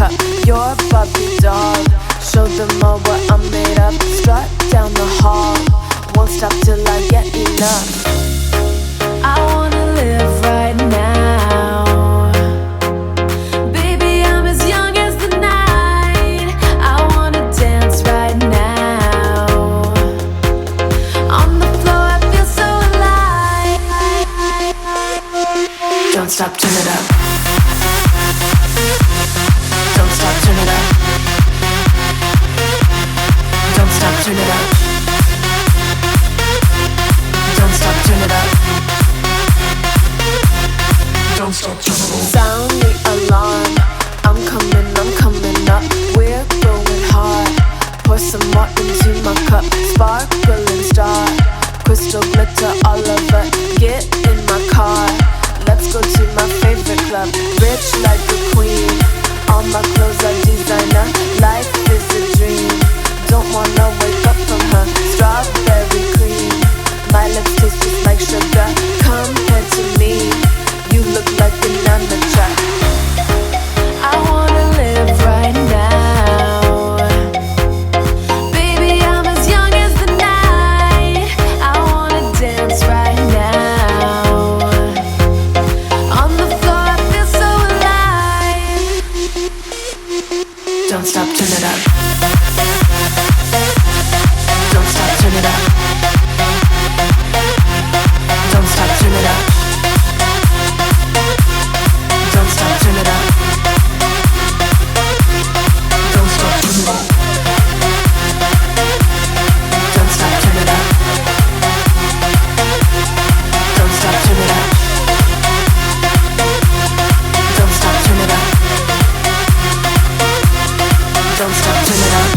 cup. You're a Barbie doll. Show them all what I'm made of. Strut down the hall. Won't stop till I get enough. I wanna live right now. Baby, I'm as young as the night. I wanna dance right now. On the floor, I feel so alive. Don't stop, turn it up. Don't stop, turn it up. Don't stop, turn it up. Don't stop, turn it up. Don't stop, turn it up. Sound the alarm. I'm coming up. We're going hard. Pour some more into my cup. Sparkling star. Crystal glitter all over. Get in my car. Let's go to my favorite club. Rich like a queen. All my clothes are designer. Life is a dream. Don't wanna wake up from her. Strawberry cream. My lips taste just like sugar. Compared to me, you look like an amateur. I wanna live right now. Baby, I'm as young as the night. I wanna dance right now. On the floor, I feel so alive. Don't stop, turn it up. Don't stop, turn it up. Don't stop, turn it up. Don't stop, turn it up. Don't stop, turn it up. Don't stop, turn it up. Don't stop, turn it up. Don't stop, turn it up. Don't stop, turn it up.